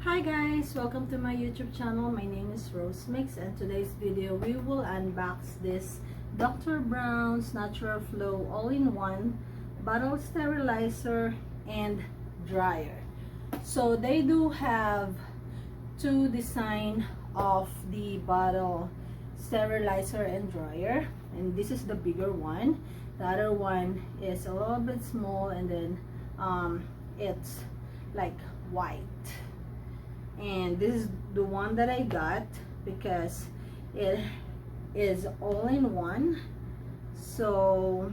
Hi guys, welcome to my YouTube channel. My name is Rose Mix, and today's video we will unbox this Dr. Brown's Natural Flow all-in-one bottle sterilizer and dryer. So they do have two design of the bottle sterilizer and dryer, and this is the bigger one. The other one is a little bit small, and then it's like white. And this is the one that I got because it is all in one. So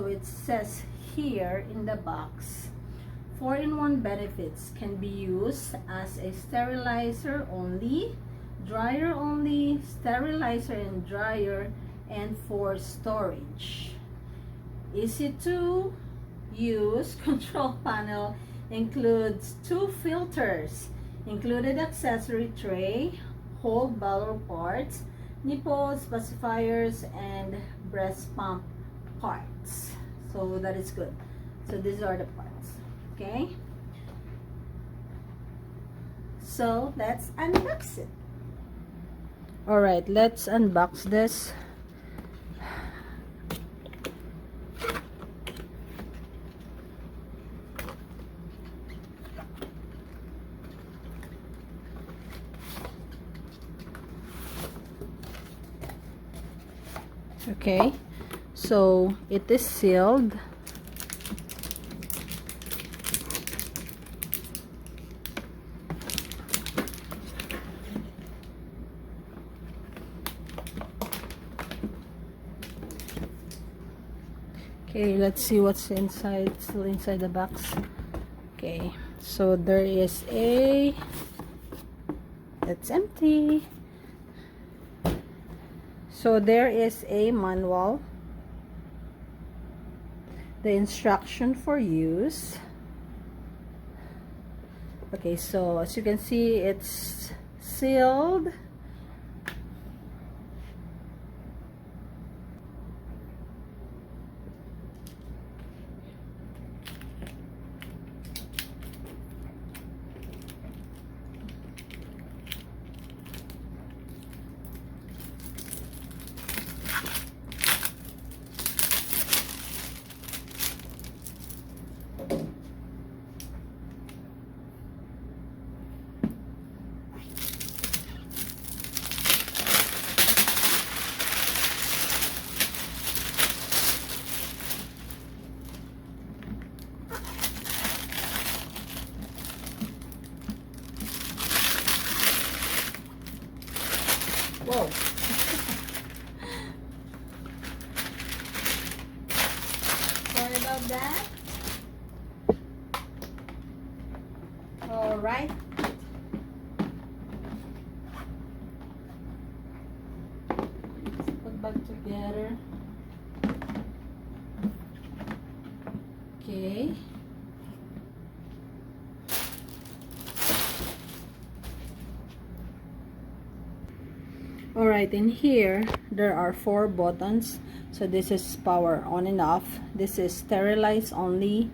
it says here in the box, 4-in-1 benefits can be used as a sterilizer only, dryer only, sterilizer and dryer, and for storage. Easy to use control panel includes 2 filters, included accessory tray, hold bottle parts, nipples, pacifiers, and breast pump parts. So that is good. So these are the parts. Okay. So let's unbox it. Alright, let's unbox this. Okay, so it is sealed. Okay, let's see what's inside. Still inside the box. Okay, so there is it's empty. So there is a manual, the instruction for use. Okay, so as you can see, it's sealed. Whoa. Sorry about that. All right. Let's put back together. Okay. Alright, in here there are 4 buttons. So this is power on and off, this is sterilize only,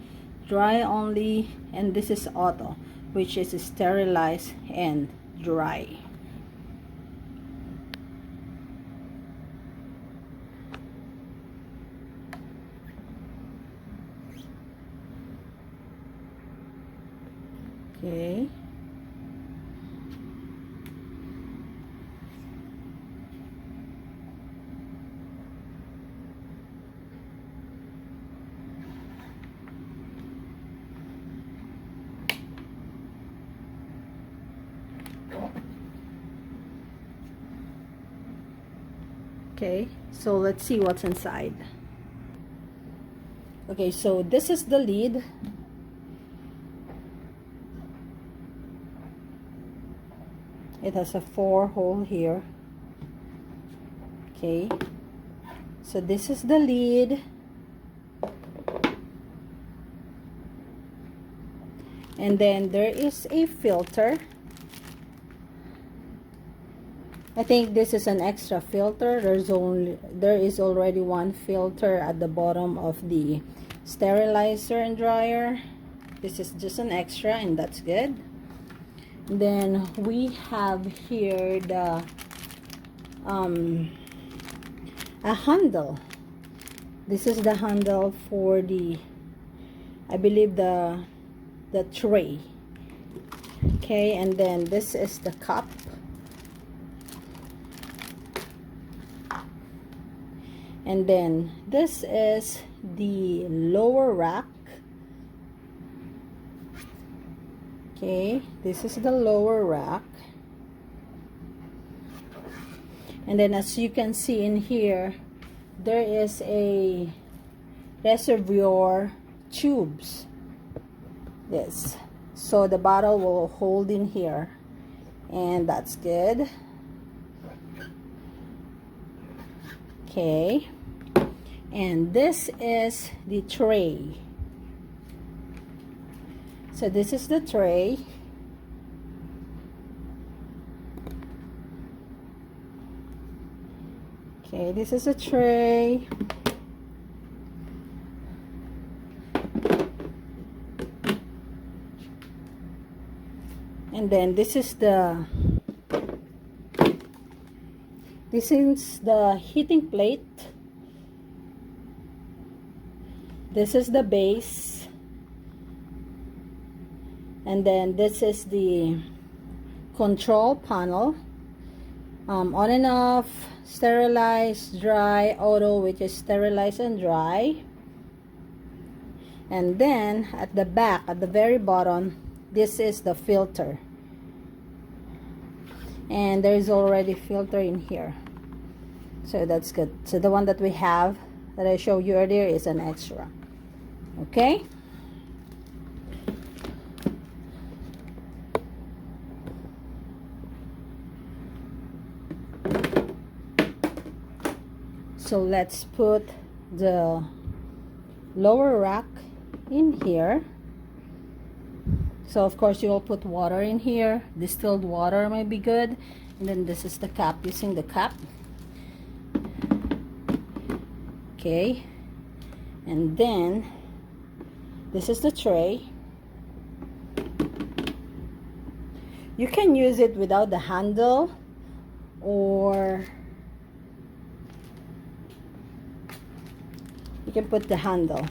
dry only, and this is auto, which is sterilize and dry. Okay. Okay, so let's see what's inside. Okay, so this is the lid. It has a 4 hole here. Okay, so this is the lid. And then there is a filter. I think this is an extra filter. There is already one filter at the bottom of the sterilizer and dryer. This is just an extra, and that's good. Then we have here the a handle. This is the handle for the, I believe, the tray. Okay, and then this is the cup. And then this is the lower rack. Okay, this is the lower rack. And then as you can see in here, there is a reservoir tubes. Yes, so the bottle will hold in here, and that's good. Okay, and this is the tray. So this is the tray. Okay, this is a tray. And then this is the heating plate. This is the base. And then this is the control panel. On and off, sterilize, dry, auto, which is sterilize and dry. And then at the back, at the very bottom, this is the filter. And there is already filter in here. So that's good. So the one that we have, that I showed you earlier, is an extra. Okay? So let's put the lower rack in here. So of course you will put water in here. Distilled water might be good. And then this is the cap, using the cap. Okay. And then this is the tray. You can use it without the handle, or you can put the handle.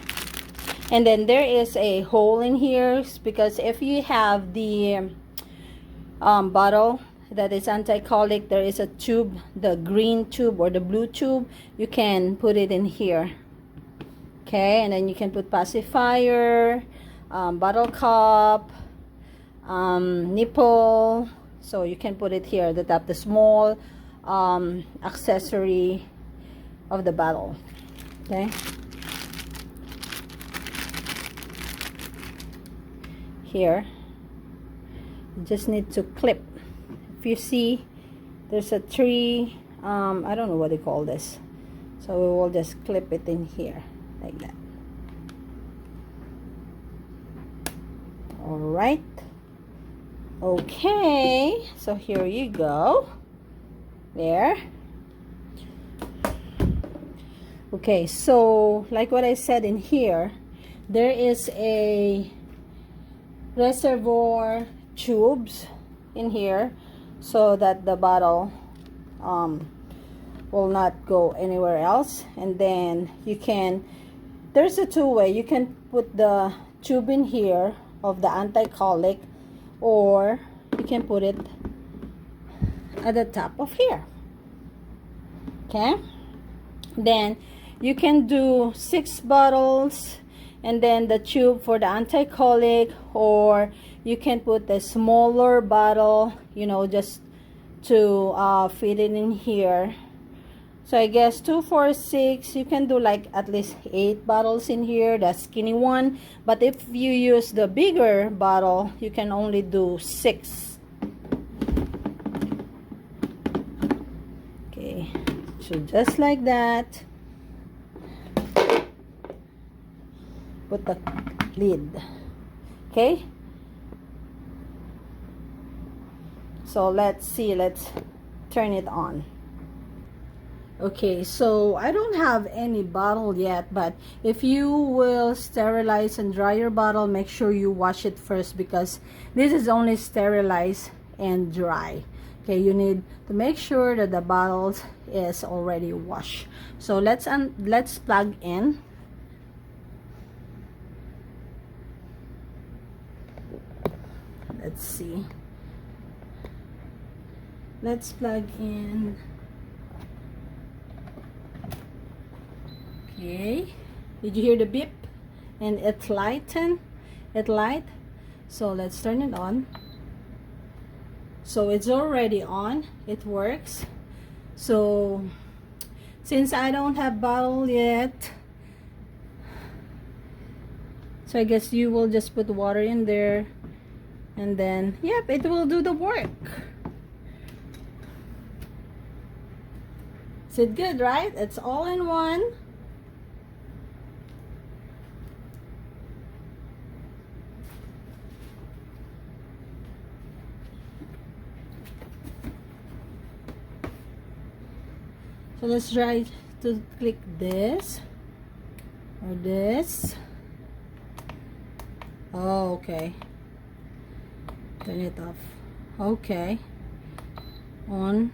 And then there is a hole in here, because if you have the bottle that is anti-colic, there is a tube, the green tube or the blue tube. You can put it in here. Okay, and then you can put pacifier, bottle cap, nipple. So you can put it here at the top, the small accessory of the bottle. Okay. Here, you just need to clip. If you see, there's a tree, I don't know what they call this, so we will just clip it in here like that. All right. Okay, so here you go. There. Okay, so like what I said, in here there is a reservoir tubes in here, so that the bottle will not go anywhere else. And then you can, there's a two-way. You can put the tube in here of the anti-colic, or you can put it at the top of here. Okay, then you can do 6 bottles, and then the tube for the anti-colic, or you can put a smaller bottle, you know, just to fit it in here. So I guess 2, 4, 6, you can do like at least 8 bottles in here, the skinny one. But if you use the bigger bottle, you can only do 6. Okay, so just like that. Put the lid. Okay, so let's see, let's turn it on. Okay, so I don't have any bottle yet, but if you will sterilize and dry your bottle, make sure you wash it first, because this is only sterilize and dry. Okay, you need to make sure that the bottle is already washed. So let's plug in. Let's see. Let's plug in. Okay, did you hear the beep? And it light. So let's turn it on. So it's already on, it works. So since I don't have bottle yet, so I guess you will just put water in there, and then yep, it will do the work. Is it good, right? It's all in one. So let's try to click this or this. Oh, okay. Turn it off. Okay. On.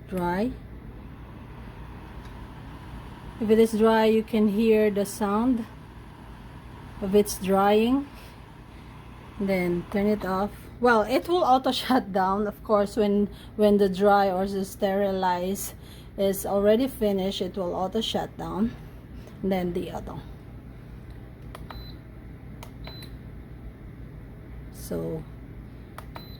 Dry. If it is dry, you can hear the sound of it's drying. Then turn it off. Well, it will auto shut down, of course, when the dry or the sterilize is already finished. It will auto shut down. And then the other. So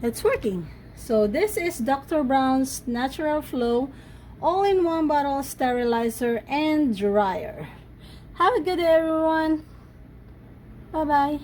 it's working. So this is Dr. Brown's Natural Flow all-in-one bottle sterilizer and dryer. Have a good day, everyone. Bye bye.